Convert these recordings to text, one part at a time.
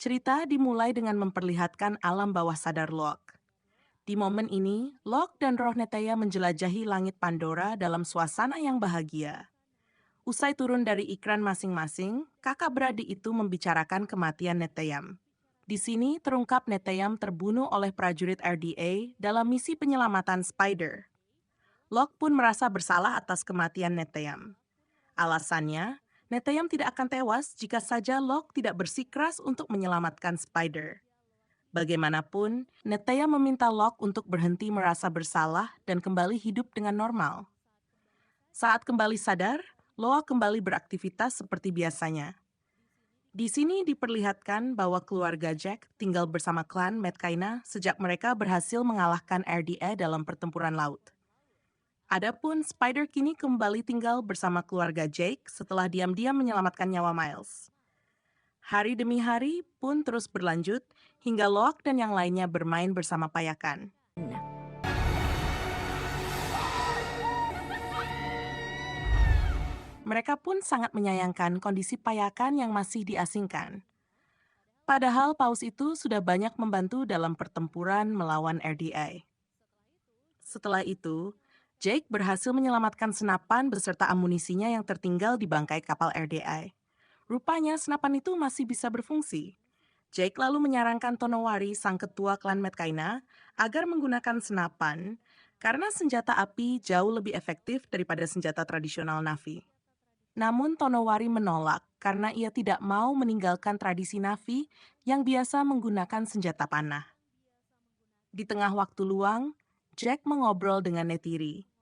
Cerita dimulai dengan memperlihatkan alam bawah sadar Locke. Di momen ini, Locke dan roh Neteya menjelajahi langit Pandora dalam suasana yang bahagia. Usai turun dari ikran masing-masing, kakak beradik itu membicarakan kematian Neteyam. Di sini terungkap Neteyam terbunuh oleh prajurit RDA dalam misi penyelamatan Spider. Locke pun merasa bersalah atas kematian Neteyam. Alasannya, Neteyam tidak akan tewas jika saja Locke tidak bersikeras untuk menyelamatkan Spider. Bagaimanapun, Neteyam meminta Locke untuk berhenti merasa bersalah dan kembali hidup dengan normal. Saat kembali sadar, Locke kembali beraktivitas seperti biasanya. Di sini diperlihatkan bahwa keluarga Jack tinggal bersama klan Medcaina sejak mereka berhasil mengalahkan RDA dalam pertempuran laut. Adapun Spider kini kembali tinggal bersama keluarga Jake setelah diam-diam menyelamatkan nyawa Miles. Hari demi hari pun terus berlanjut hingga Locke dan yang lainnya bermain bersama Payakan. Mereka pun sangat menyayangkan kondisi Payakan yang masih diasingkan. Padahal paus itu sudah banyak membantu dalam pertempuran melawan RDA. Setelah itu, Jake berhasil menyelamatkan senapan beserta amunisinya yang tertinggal di bangkai kapal RDA. Rupanya senapan itu masih bisa berfungsi. Jake lalu menyarankan Tonowari, sang ketua klan Medcaina, agar menggunakan senapan karena senjata api jauh lebih efektif daripada senjata tradisional Na'vi. Namun Tonowari menolak karena ia tidak mau meninggalkan tradisi Na'vi yang biasa menggunakan senjata panah. Di tengah waktu luang, Jack mengobrol dengan Neytiri.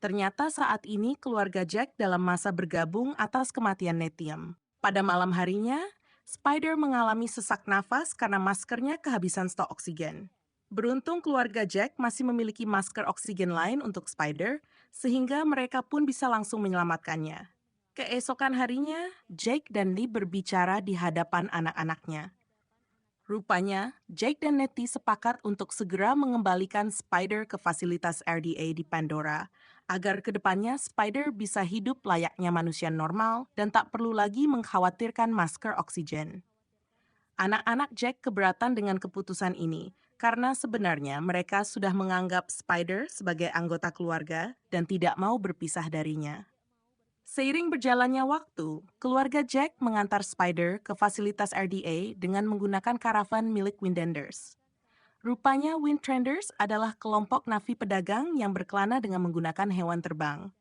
Ternyata saat ini keluarga Jack dalam masa bergabung atas kematian Neteyam. Pada malam harinya, Spider mengalami sesak nafas karena maskernya kehabisan stok oksigen. Beruntung keluarga Jack masih memiliki masker oksigen lain untuk Spider, sehingga mereka pun bisa langsung menyelamatkannya. Keesokan harinya, Jake dan Lee berbicara di hadapan anak-anaknya. Rupanya, Jake dan Nettie sepakat untuk segera mengembalikan Spider ke fasilitas RDA di Pandora, agar kedepannya Spider bisa hidup layaknya manusia normal dan tak perlu lagi mengkhawatirkan masker oksigen. Anak-anak Jack keberatan dengan keputusan ini, karena sebenarnya mereka sudah menganggap Spider sebagai anggota keluarga dan tidak mau berpisah darinya. Seiring berjalannya waktu, keluarga Jack mengantar Spider ke fasilitas RDA dengan menggunakan karavan milik Windenders. Rupanya Windtrenders adalah kelompok Na'vi pedagang yang berkelana dengan menggunakan hewan terbang.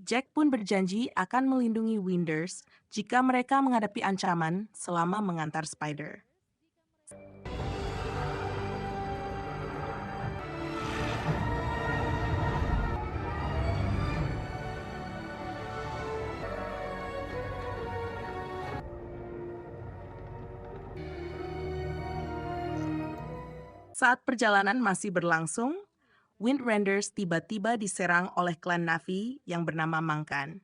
Jack pun berjanji akan melindungi Winders jika mereka menghadapi ancaman selama mengantar Spider. Saat perjalanan masih berlangsung, Windrenders tiba-tiba diserang oleh klan Na'vi yang bernama Mangkan.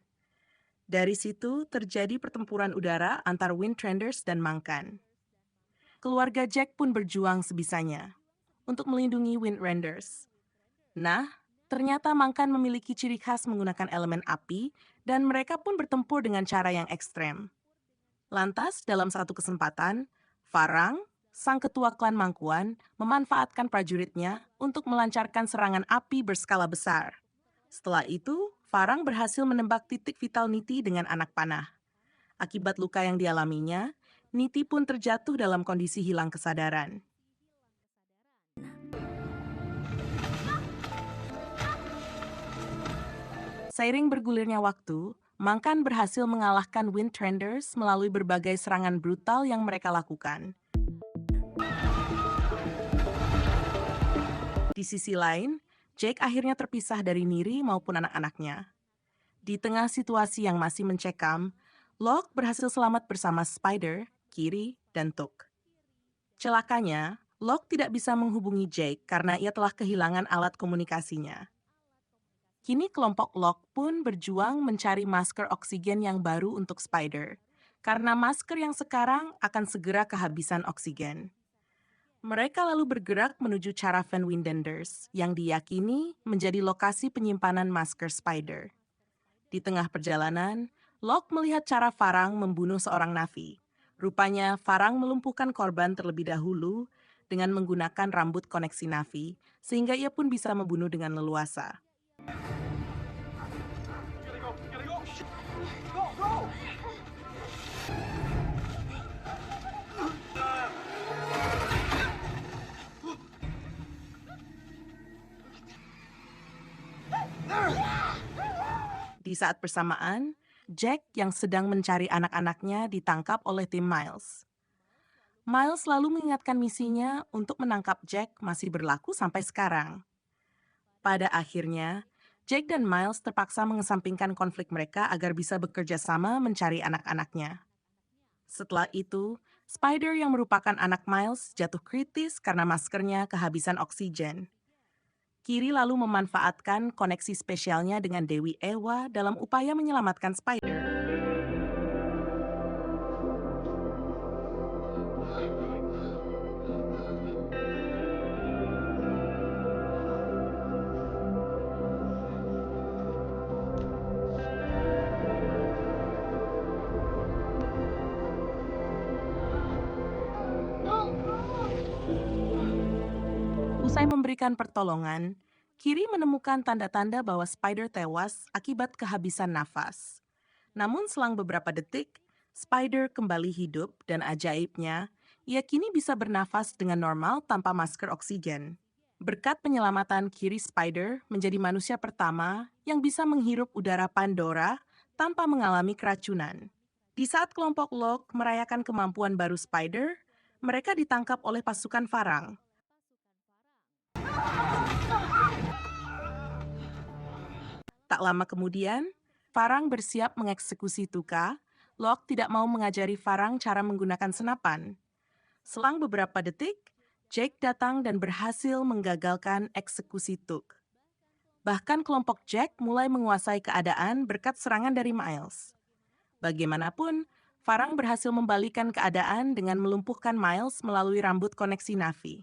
Dari situ terjadi pertempuran udara antar Windrenders dan Mangkan. Keluarga Jack pun berjuang sebisanya untuk melindungi Windrenders. Nah, ternyata Mangkan memiliki ciri khas menggunakan elemen api dan mereka pun bertempur dengan cara yang ekstrem. Lantas, dalam satu kesempatan, Farang, sang ketua klan Mangkuan, memanfaatkan prajuritnya untuk melancarkan serangan api berskala besar. Setelah itu, Farang berhasil menembak titik vital Niti dengan anak panah. Akibat luka yang dialaminya, Niti pun terjatuh dalam kondisi hilang kesadaran. Seiring bergulirnya waktu, Mangkan berhasil mengalahkan Windtrenders melalui berbagai serangan brutal yang mereka lakukan. Di sisi lain, Jake akhirnya terpisah dari Niri maupun anak-anaknya. Di tengah situasi yang masih mencekam, Locke berhasil selamat bersama Spider, Kiri, dan Tuk. Celakanya, Locke tidak bisa menghubungi Jake karena ia telah kehilangan alat komunikasinya. Kini kelompok Locke pun berjuang mencari masker oksigen yang baru untuk Spider, karena masker yang sekarang akan segera kehabisan oksigen. Mereka lalu bergerak menuju Caravan Windenders, yang diyakini menjadi lokasi penyimpanan masker Spider. Di tengah perjalanan, Locke melihat cara Farang membunuh seorang Na'vi. Rupanya, Farang melumpuhkan korban terlebih dahulu dengan menggunakan rambut koneksi Navi, sehingga ia pun bisa membunuh dengan leluasa. Di saat bersamaan, Jack yang sedang mencari anak-anaknya ditangkap oleh tim Miles. Miles lalu mengingatkan misinya untuk menangkap Jack masih berlaku sampai sekarang. Pada akhirnya, Jack dan Miles terpaksa mengesampingkan konflik mereka agar bisa bekerja sama mencari anak-anaknya. Setelah itu, Spider yang merupakan anak Miles jatuh kritis karena maskernya kehabisan oksigen. Kiri lalu memanfaatkan koneksi spesialnya dengan Dewi Ewa dalam upaya menyelamatkan Spider. Usai memberikan pertolongan, Kiri menemukan tanda-tanda bahwa Spider tewas akibat kehabisan nafas. Namun selang beberapa detik, Spider kembali hidup dan ajaibnya, ia kini bisa bernafas dengan normal tanpa masker oksigen. Berkat penyelamatan Kiri, Spider menjadi manusia pertama yang bisa menghirup udara Pandora tanpa mengalami keracunan. Di saat kelompok Locke merayakan kemampuan baru Spider, mereka ditangkap oleh pasukan Farang. Tak lama kemudian, Farang bersiap mengeksekusi Tuka. Locke tidak mau mengajari Farang cara menggunakan senapan. Selang beberapa detik, Jake datang dan berhasil menggagalkan eksekusi Tuk. Bahkan kelompok Jack mulai menguasai keadaan berkat serangan dari Miles. Bagaimanapun, Farang berhasil membalikan keadaan dengan melumpuhkan Miles melalui rambut koneksi Navi.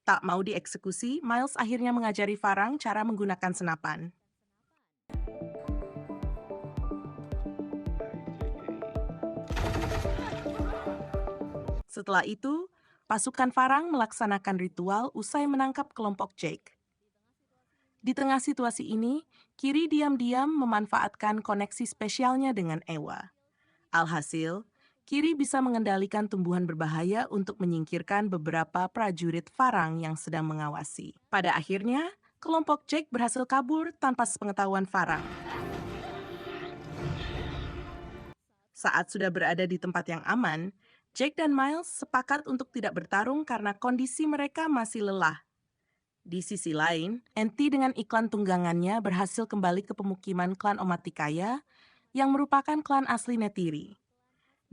Tak mau dieksekusi, Miles akhirnya mengajari Farang cara menggunakan senapan. Setelah itu, pasukan Farang melaksanakan ritual usai menangkap kelompok Jake. Di tengah situasi ini, Kiri diam-diam memanfaatkan koneksi spesialnya dengan Ewa. Alhasil, Kiri bisa mengendalikan tumbuhan berbahaya untuk menyingkirkan beberapa prajurit Farang yang sedang mengawasi. Pada akhirnya, kelompok Jake berhasil kabur tanpa sepengetahuan Farang. Saat sudah berada di tempat yang aman, Jake dan Miles sepakat untuk tidak bertarung karena kondisi mereka masih lelah. Di sisi lain, Enti dengan iklan tunggangannya berhasil kembali ke pemukiman klan Omaticaya yang merupakan klan asli Neytiri.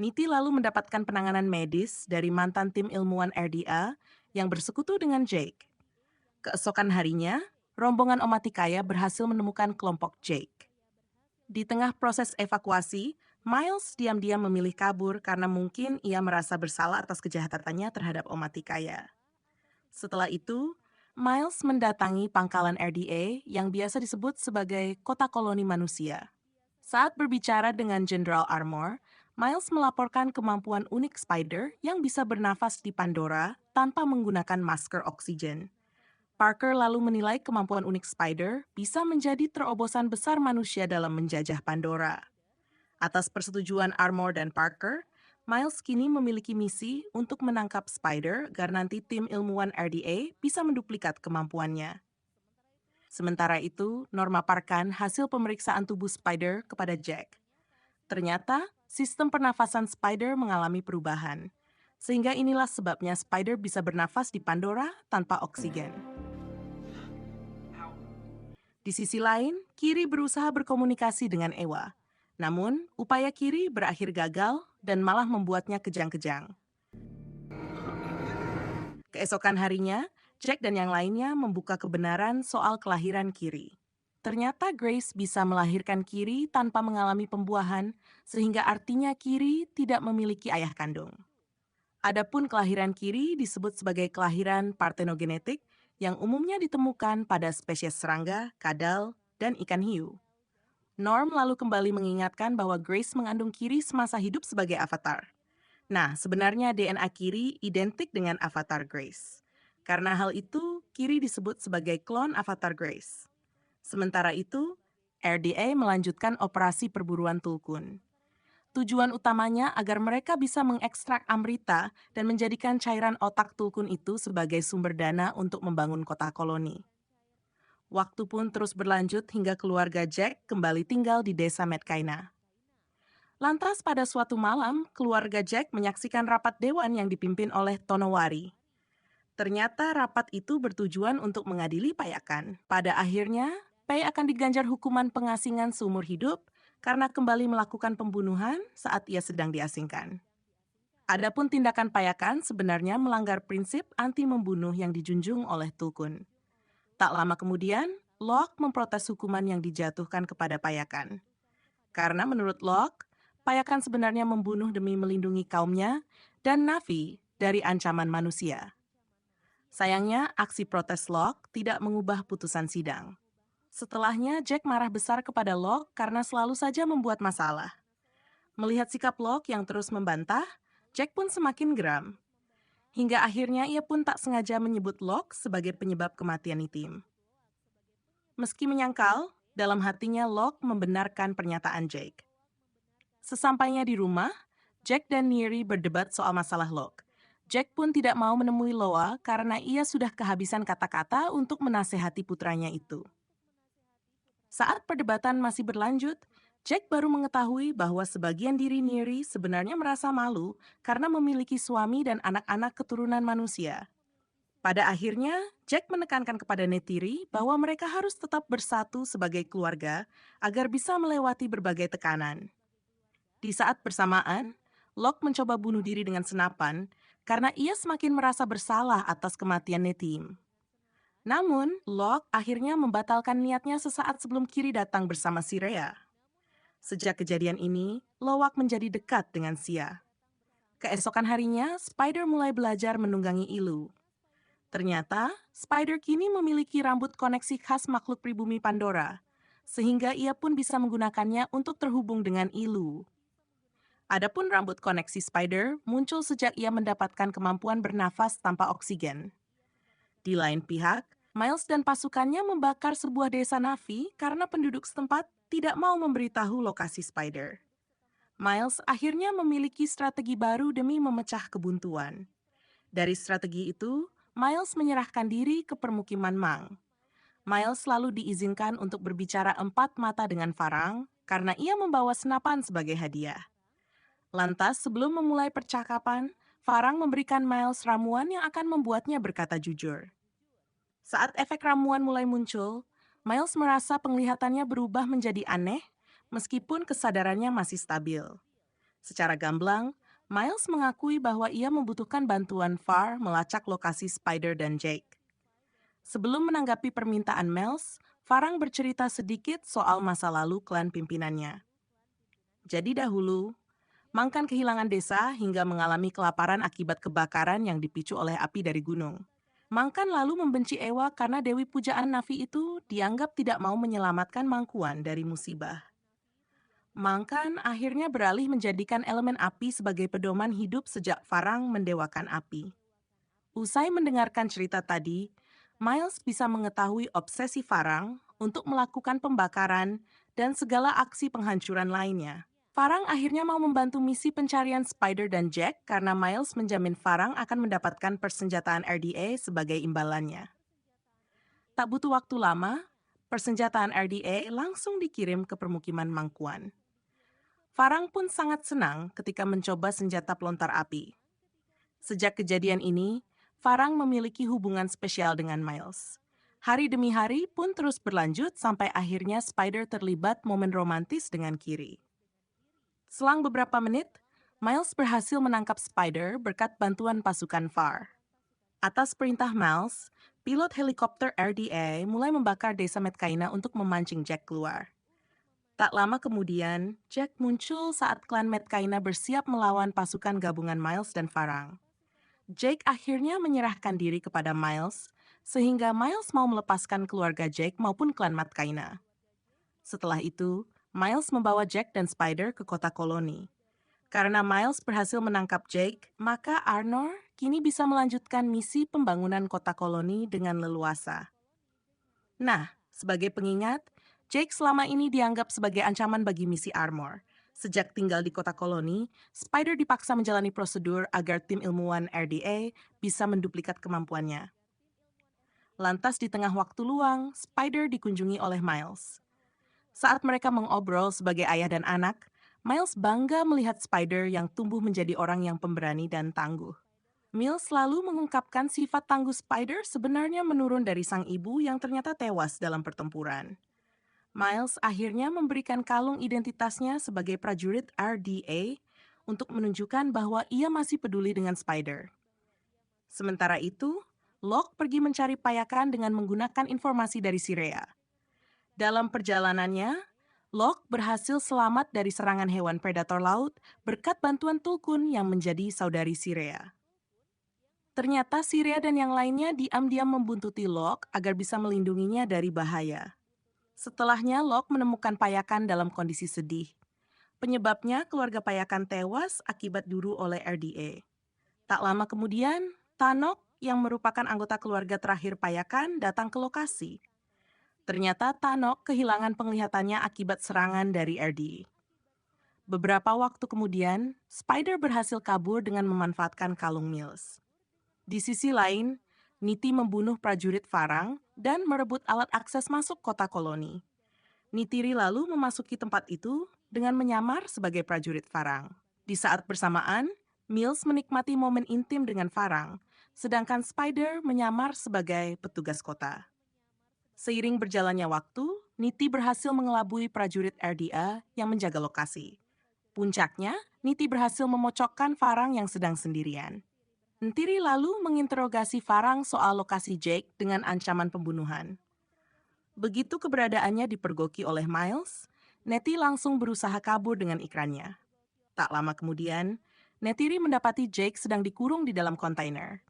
Niti lalu mendapatkan penanganan medis dari mantan tim ilmuwan RDA yang bersekutu dengan Jake. Keesokan harinya, rombongan Omaticaya berhasil menemukan kelompok Jake. Di tengah proses evakuasi, Miles diam-diam memilih kabur karena mungkin ia merasa bersalah atas kejahatannya terhadap Omaticaya. Setelah itu, Miles mendatangi pangkalan RDA yang biasa disebut sebagai kota koloni manusia. Saat berbicara dengan General Armor, Miles melaporkan kemampuan unik Spider yang bisa bernafas di Pandora tanpa menggunakan masker oksigen. Parker lalu menilai kemampuan unik Spider bisa menjadi terobosan besar manusia dalam menjajah Pandora. Atas persetujuan Armor dan Parker, Miles kini memiliki misi untuk menangkap Spider agar nanti tim ilmuwan RDA bisa menduplikat kemampuannya. Sementara itu, Norma paparkan hasil pemeriksaan tubuh Spider kepada Jack. Ternyata, sistem pernafasan Spider mengalami perubahan. Sehingga inilah sebabnya Spider bisa bernafas di Pandora tanpa oksigen. Di sisi lain, Kiri berusaha berkomunikasi dengan Ewa. Namun, upaya Kiri berakhir gagal dan malah membuatnya kejang-kejang. Keesokan harinya, Jack dan yang lainnya membuka kebenaran soal kelahiran Kiri. Ternyata Grace bisa melahirkan Kiri tanpa mengalami pembuahan, sehingga artinya Kiri tidak memiliki ayah kandung. Adapun kelahiran Kiri disebut sebagai kelahiran partenogenetik yang umumnya ditemukan pada spesies serangga, kadal, dan ikan hiu. Norm lalu kembali mengingatkan bahwa Grace mengandung Kiri semasa hidup sebagai avatar. Nah, sebenarnya DNA Kiri identik dengan avatar Grace. Karena hal itu, Kiri disebut sebagai klon avatar Grace. Sementara itu, RDA melanjutkan operasi perburuan Tulkun. Tujuan utamanya agar mereka bisa mengekstrak Amrita dan menjadikan cairan otak Tulkun itu sebagai sumber dana untuk membangun kota koloni. Waktu pun terus berlanjut hingga keluarga Jack kembali tinggal di desa Medkaina. Lantas pada suatu malam, keluarga Jack menyaksikan rapat dewan yang dipimpin oleh Tonowari. Ternyata rapat itu bertujuan untuk mengadili Payakan. Pada akhirnya, Pay akan diganjar hukuman pengasingan seumur hidup karena kembali melakukan pembunuhan saat ia sedang diasingkan. Adapun tindakan Payakan sebenarnya melanggar prinsip anti membunuh yang dijunjung oleh Tulkun. Tak lama kemudian, Locke memprotes hukuman yang dijatuhkan kepada Payakan. Karena menurut Locke, Payakan sebenarnya membunuh demi melindungi kaumnya dan Na'vi dari ancaman manusia. Sayangnya, aksi protes Locke tidak mengubah putusan sidang. Setelahnya, Jack marah besar kepada Locke karena selalu saja membuat masalah. Melihat sikap Locke yang terus membantah, Jack pun semakin geram. Hingga akhirnya ia pun tak sengaja menyebut Locke sebagai penyebab kematian Nitim. Meski menyangkal, dalam hatinya Locke membenarkan pernyataan Jake. Sesampainya di rumah, Jack dan Neri berdebat soal masalah Locke. Jack pun tidak mau menemui Loa karena ia sudah kehabisan kata-kata untuk menasehati putranya itu. Saat perdebatan masih berlanjut, Jack baru mengetahui bahwa sebagian diri Neri sebenarnya merasa malu karena memiliki suami dan anak-anak keturunan manusia. Pada akhirnya, Jack menekankan kepada Neytiri bahwa mereka harus tetap bersatu sebagai keluarga agar bisa melewati berbagai tekanan. Di saat bersamaan, Locke mencoba bunuh diri dengan senapan karena ia semakin merasa bersalah atas kematian Netim. Namun, Locke akhirnya membatalkan niatnya sesaat sebelum Kiri datang bersama Sirea. Sejak kejadian ini, Lowak menjadi dekat dengan Sia. Keesokan harinya, Spider mulai belajar menunggangi Ilu. Ternyata, Spider kini memiliki rambut koneksi khas makhluk pribumi Pandora, sehingga ia pun bisa menggunakannya untuk terhubung dengan Ilu. Adapun rambut koneksi Spider muncul sejak ia mendapatkan kemampuan bernafas tanpa oksigen. Di lain pihak, Miles dan pasukannya membakar sebuah desa Na'vi karena penduduk setempat tidak mau memberitahu lokasi Spider. Miles akhirnya memiliki strategi baru demi memecah kebuntuan. Dari strategi itu, Miles menyerahkan diri ke permukiman Mang. Miles selalu diizinkan untuk berbicara empat mata dengan Farang karena ia membawa senapan sebagai hadiah. Lantas, sebelum memulai percakapan, Farang memberikan Miles ramuan yang akan membuatnya berkata jujur. Saat efek ramuan mulai muncul, Miles merasa penglihatannya berubah menjadi aneh, meskipun kesadarannya masih stabil. Secara gamblang, Miles mengakui bahwa ia membutuhkan bantuan Far melacak lokasi Spider dan Jake. Sebelum menanggapi permintaan Miles, Farang bercerita sedikit soal masa lalu klan pimpinannya. Jadi dahulu, Mang kan kehilangan desa hingga mengalami kelaparan akibat kebakaran yang dipicu oleh api dari gunung. Mang kan lalu membenci Ewa karena Dewi Pujaan Na'vi itu dianggap tidak mau menyelamatkan Mangkuan dari musibah. Mang kan akhirnya beralih menjadikan elemen api sebagai pedoman hidup sejak Farang mendewakan api. Usai mendengarkan cerita tadi, Miles bisa mengetahui obsesi Farang untuk melakukan pembakaran dan segala aksi penghancuran lainnya. Farang akhirnya mau membantu misi pencarian Spider dan Jack karena Miles menjamin Farang akan mendapatkan persenjataan RDA sebagai imbalannya. Tak butuh waktu lama, persenjataan RDA langsung dikirim ke permukiman Mangkuan. Farang pun sangat senang ketika mencoba senjata pelontar api. Sejak kejadian ini, Farang memiliki hubungan spesial dengan Miles. Hari demi hari pun terus berlanjut sampai akhirnya Spider terlibat momen romantis dengan Kiri. Selang beberapa menit, Miles berhasil menangkap Spider berkat bantuan pasukan Far. Atas perintah Miles, pilot helikopter RDA mulai membakar desa Medkaina untuk memancing Jack keluar. Tak lama kemudian, Jack muncul saat klan Medkaina bersiap melawan pasukan gabungan Miles dan Farang. Jake akhirnya menyerahkan diri kepada Miles, sehingga Miles mau melepaskan keluarga Jake maupun klan Medkaina. Setelah itu, Miles membawa Jack dan Spider ke kota koloni. Karena Miles berhasil menangkap Jake, maka Arnor kini bisa melanjutkan misi pembangunan kota koloni dengan leluasa. Nah, sebagai pengingat, Jake selama ini dianggap sebagai ancaman bagi misi Armor. Sejak tinggal di kota koloni, Spider dipaksa menjalani prosedur agar tim ilmuwan RDA bisa menduplikat kemampuannya. Lantas di tengah waktu luang, Spider dikunjungi oleh Miles. Saat mereka mengobrol sebagai ayah dan anak, Miles bangga melihat Spider yang tumbuh menjadi orang yang pemberani dan tangguh. Miles selalu mengungkapkan sifat tangguh Spider sebenarnya menurun dari sang ibu yang ternyata tewas dalam pertempuran. Miles akhirnya memberikan kalung identitasnya sebagai prajurit RDA untuk menunjukkan bahwa ia masih peduli dengan Spider. Sementara itu, Locke pergi mencari payakan dengan menggunakan informasi dari Sirea. Dalam perjalanannya, Locke berhasil selamat dari serangan hewan predator laut berkat bantuan Tulkun yang menjadi saudari Sirea. Ternyata Sirea dan yang lainnya diam-diam membuntuti Locke agar bisa melindunginya dari bahaya. Setelahnya, Locke menemukan payakan dalam kondisi sedih. Penyebabnya, keluarga payakan tewas akibat duru oleh RDA. Tak lama kemudian, Tanok yang merupakan anggota keluarga terakhir payakan datang ke lokasi. Ternyata Tanok kehilangan penglihatannya akibat serangan dari RDA. Beberapa waktu kemudian, Spider berhasil kabur dengan memanfaatkan kalung Mills. Di sisi lain, Niti membunuh prajurit Farang dan merebut alat akses masuk kota koloni. Nitiri lalu memasuki tempat itu dengan menyamar sebagai prajurit Farang. Di saat bersamaan, Mills menikmati momen intim dengan Farang, sedangkan Spider menyamar sebagai petugas kota. Seiring berjalannya waktu, Niti berhasil mengelabui prajurit RDA yang menjaga lokasi. Puncaknya, Niti berhasil memocokkan Farang yang sedang sendirian. Nitiri lalu menginterogasi Farang soal lokasi Jake dengan ancaman pembunuhan. Begitu keberadaannya dipergoki oleh Miles, Neti langsung berusaha kabur dengan ikrannya. Tak lama kemudian, Netiri mendapati Jake sedang dikurung di dalam kontainer.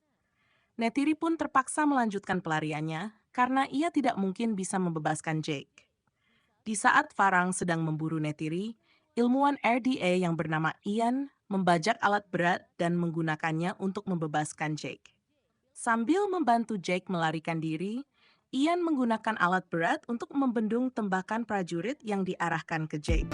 Netiri pun terpaksa melanjutkan pelariannya karena ia tidak mungkin bisa membebaskan Jake. Di saat Farang sedang memburu Netiri, ilmuwan RDA yang bernama Ian membajak alat berat dan menggunakannya untuk membebaskan Jake. Sambil membantu Jake melarikan diri, Ian menggunakan alat berat untuk membendung tembakan prajurit yang diarahkan ke Jake.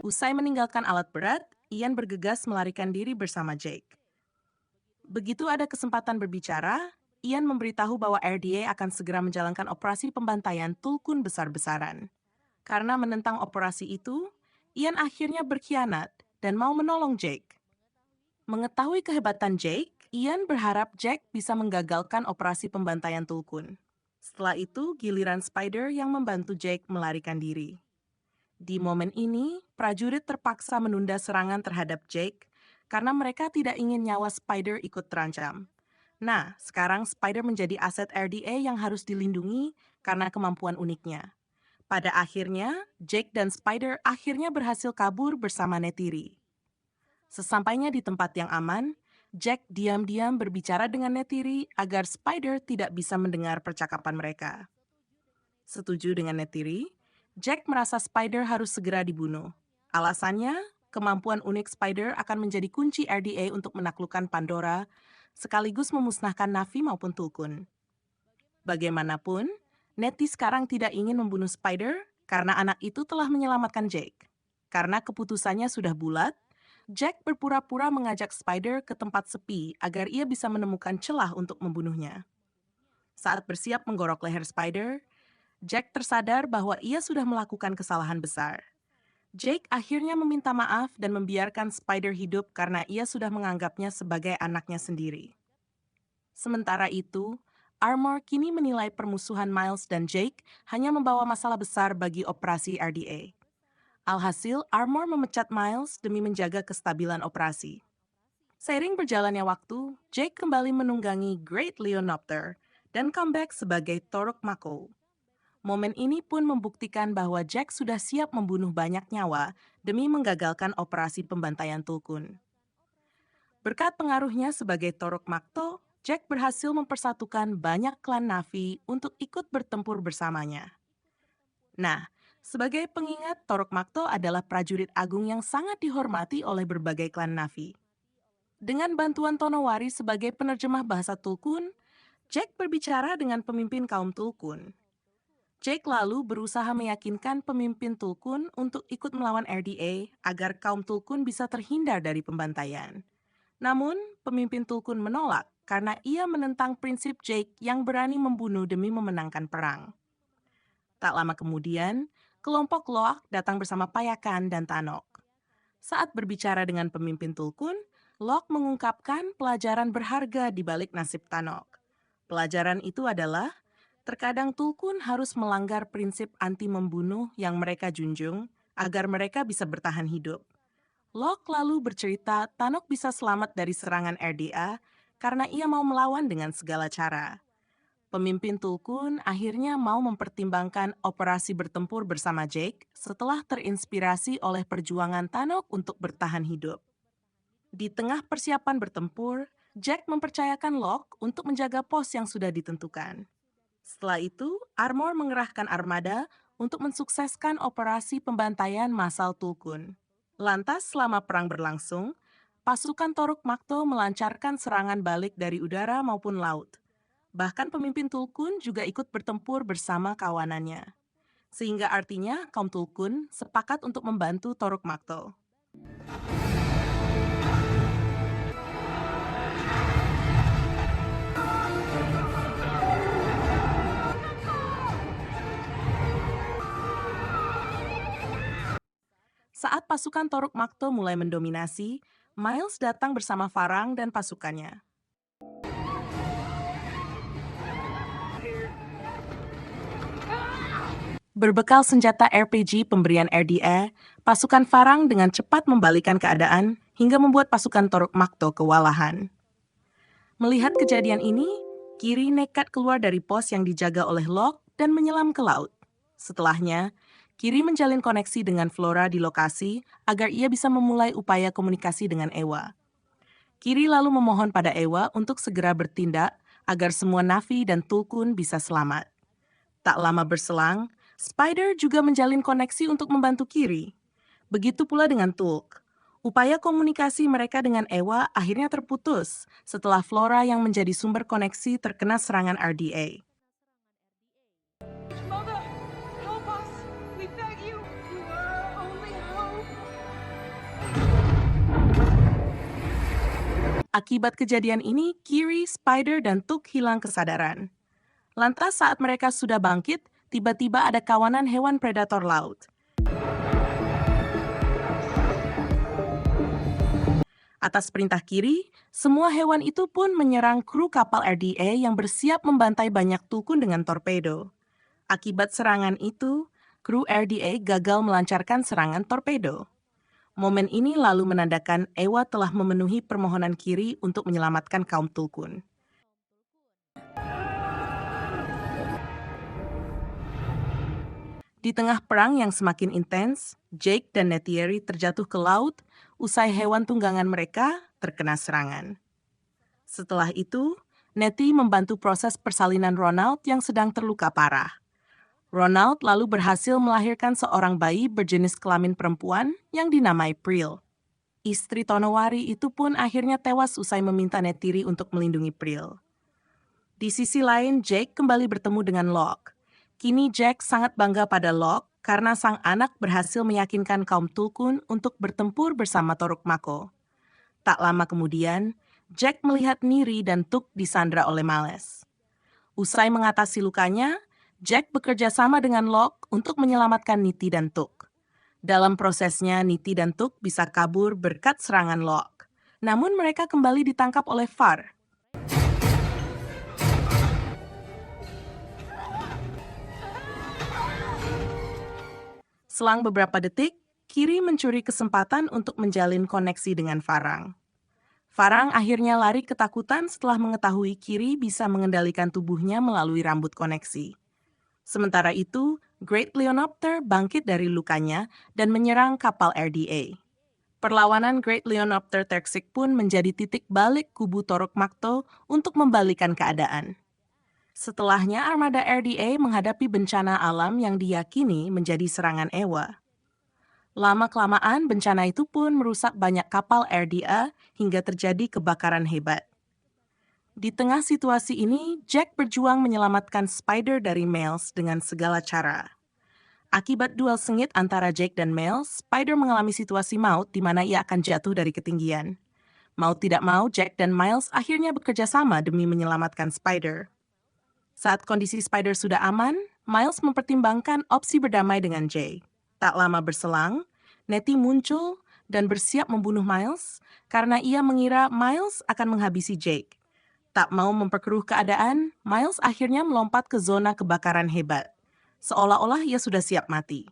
Usai meninggalkan alat berat, Ian bergegas melarikan diri bersama Jake. Begitu ada kesempatan berbicara, Ian memberitahu bahwa RDA akan segera menjalankan operasi pembantaian Tulkun besar-besaran. Karena menentang operasi itu, Ian akhirnya berkhianat dan mau menolong Jake. Mengetahui kehebatan Jake, Ian berharap Jack bisa menggagalkan operasi pembantaian Tulkun. Setelah itu, giliran Spider yang membantu Jake melarikan diri. Di momen ini, prajurit terpaksa menunda serangan terhadap Jake karena mereka tidak ingin nyawa Spider ikut terancam. Nah, sekarang Spider menjadi aset RDA yang harus dilindungi karena kemampuan uniknya. Pada akhirnya, Jake dan Spider akhirnya berhasil kabur bersama Neytiri. Sesampainya di tempat yang aman, Jack diam-diam berbicara dengan Neytiri agar Spider tidak bisa mendengar percakapan mereka. Setuju dengan Neytiri, Jack merasa Spider harus segera dibunuh. Alasannya, kemampuan unik Spider akan menjadi kunci RDA untuk menaklukkan Pandora, sekaligus memusnahkan Na'vi maupun Tulkun. Bagaimanapun, Nettie sekarang tidak ingin membunuh Spider karena anak itu telah menyelamatkan Jake. Karena keputusannya sudah bulat, Jack berpura-pura mengajak Spider ke tempat sepi agar ia bisa menemukan celah untuk membunuhnya. Saat bersiap menggorok leher Spider, Jack tersadar bahwa ia sudah melakukan kesalahan besar. Jake akhirnya meminta maaf dan membiarkan Spider hidup karena ia sudah menganggapnya sebagai anaknya sendiri. Sementara itu, Armor kini menilai permusuhan Miles dan Jake hanya membawa masalah besar bagi operasi RDA. Alhasil, Armor memecat Miles demi menjaga kestabilan operasi. Seiring berjalannya waktu, Jake kembali menunggangi Great Leonopter dan comeback sebagai Toruk Mako. Momen ini pun membuktikan bahwa Jack sudah siap membunuh banyak nyawa demi menggagalkan operasi pembantaian Tulkun. Berkat pengaruhnya sebagai Toruk Makto, Jack berhasil mempersatukan banyak klan Na'vi untuk ikut bertempur bersamanya. Nah, sebagai pengingat, Toruk Makto adalah prajurit agung yang sangat dihormati oleh berbagai klan Na'vi. Dengan bantuan Tonowari sebagai penerjemah bahasa Tulkun, Jack berbicara dengan pemimpin kaum Tulkun. Jack lalu berusaha meyakinkan pemimpin Tulkun untuk ikut melawan RDA agar kaum Tulkun bisa terhindar dari pembantaian. Namun, pemimpin Tulkun menolak karena ia menentang prinsip Jake yang berani membunuh demi memenangkan perang. Tak lama kemudian, kelompok Loak datang bersama Payakan dan Tanok. Saat berbicara dengan pemimpin Tulkun, Locke mengungkapkan pelajaran berharga di balik nasib Tanok. Pelajaran itu adalah, terkadang Tulkun harus melanggar prinsip anti membunuh yang mereka junjung agar mereka bisa bertahan hidup. Locke lalu bercerita Tanok bisa selamat dari serangan RDA karena ia mau melawan dengan segala cara. Pemimpin Tulkun akhirnya mau mempertimbangkan operasi bertempur bersama Jake setelah terinspirasi oleh perjuangan Tanok untuk bertahan hidup. Di tengah persiapan bertempur, Jack mempercayakan Locke untuk menjaga pos yang sudah ditentukan. Setelah itu, Armor mengerahkan armada untuk mensukseskan operasi pembantaian massal Tulkun. Lantas, selama perang berlangsung, pasukan Toruk Makto melancarkan serangan balik dari udara maupun laut. Bahkan pemimpin Tulkun juga ikut bertempur bersama kawanannya. Sehingga artinya kaum Tulkun sepakat untuk membantu Toruk Makto. Saat pasukan Toruk Makto mulai mendominasi, Miles datang bersama Farang dan pasukannya. Berbekal senjata RPG pemberian RDA, pasukan Farang dengan cepat membalikan keadaan hingga membuat pasukan Toruk Makto kewalahan. Melihat kejadian ini, Kiri nekat keluar dari pos yang dijaga oleh Locke dan menyelam ke laut. Setelahnya, Kiri menjalin koneksi dengan Flora di lokasi agar ia bisa memulai upaya komunikasi dengan Ewa. Kiri lalu memohon pada Ewa untuk segera bertindak agar semua Na'vi dan Tulkun bisa selamat. Tak lama berselang, Spider juga menjalin koneksi untuk membantu Kiri. Begitu pula dengan Tulk. Upaya komunikasi mereka dengan Ewa akhirnya terputus setelah Flora yang menjadi sumber koneksi terkena serangan RDA. Mother, help us! We beg you! You are our only hope! Akibat kejadian ini, Kiri, Spider, dan Tuk hilang kesadaran. Lantas saat mereka sudah bangkit, tiba-tiba ada kawanan hewan predator laut. Atas perintah Kiri, semua hewan itu pun menyerang kru kapal RDA yang bersiap membantai banyak Tulkun dengan torpedo. Akibat serangan itu, kru RDA gagal melancarkan serangan torpedo. Momen ini lalu menandakan Ewa telah memenuhi permohonan Kiri untuk menyelamatkan kaum Tulkun. Di tengah perang yang semakin intens, Jake dan Neytiri terjatuh ke laut usai hewan tunggangan mereka terkena serangan. Setelah itu, Nettie membantu proses persalinan Ronald yang sedang terluka parah. Ronald lalu berhasil melahirkan seorang bayi berjenis kelamin perempuan yang dinamai Pril. Istri Tonowari itu pun akhirnya tewas usai meminta Neytiri untuk melindungi Pril. Di sisi lain, Jake kembali bertemu dengan Locke. Kini Jack sangat bangga pada Locke karena sang anak berhasil meyakinkan kaum Tulkun untuk bertempur bersama Toruk Mako. Tak lama kemudian, Jack melihat Niri dan Tuk disandra oleh Males. Usai mengatasi lukanya, Jack bekerja sama dengan Locke untuk menyelamatkan Niti dan Tuk. Dalam prosesnya, Niti dan Tuk bisa kabur berkat serangan Locke. Namun mereka kembali ditangkap oleh Far. Selang beberapa detik, Kiri mencuri kesempatan untuk menjalin koneksi dengan Farang. Farang akhirnya lari ketakutan setelah mengetahui Kiri bisa mengendalikan tubuhnya melalui rambut koneksi. Sementara itu, Great Leonopter bangkit dari lukanya dan menyerang kapal RDA. Perlawanan Great Leonopter Terxic pun menjadi titik balik kubu Toruk Makto untuk membalikan keadaan. Setelahnya, armada RDA menghadapi bencana alam yang diyakini menjadi serangan Ewa. Lama-kelamaan, bencana itu pun merusak banyak kapal RDA hingga terjadi kebakaran hebat. Di tengah situasi ini, Jack berjuang menyelamatkan Spider dari Miles dengan segala cara. Akibat duel sengit antara Jack dan Miles, Spider mengalami situasi maut di mana ia akan jatuh dari ketinggian. Mau tidak mau, Jack dan Miles akhirnya bekerja sama demi menyelamatkan Spider. Saat kondisi Spider sudah aman, Miles mempertimbangkan opsi berdamai dengan Jay. Tak lama berselang, Nettie muncul dan bersiap membunuh Miles karena ia mengira Miles akan menghabisi Jake. Tak mau memperkeruh keadaan, Miles akhirnya melompat ke zona kebakaran hebat. Seolah-olah ia sudah siap mati.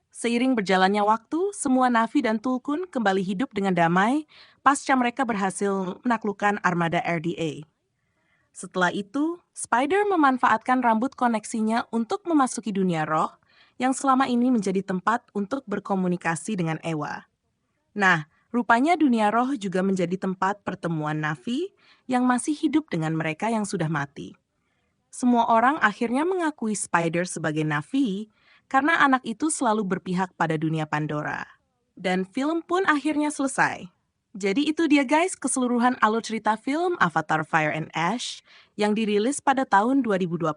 Seiring berjalannya waktu, semua Navi dan Tulkun kembali hidup dengan damai pasca mereka berhasil menaklukkan armada RDA. Setelah itu, Spider memanfaatkan rambut koneksinya untuk memasuki dunia roh yang selama ini menjadi tempat untuk berkomunikasi dengan Ewa. Nah, rupanya dunia roh juga menjadi tempat pertemuan Navi yang masih hidup dengan mereka yang sudah mati. Semua orang akhirnya mengakui Spider sebagai Navi karena anak itu selalu berpihak pada dunia Pandora. Dan film pun akhirnya selesai. Jadi itu dia guys keseluruhan alur cerita film Avatar Fire and Ash yang dirilis pada tahun 2025.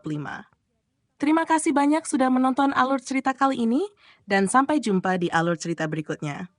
Terima kasih banyak sudah menonton alur cerita kali ini dan sampai jumpa di alur cerita berikutnya.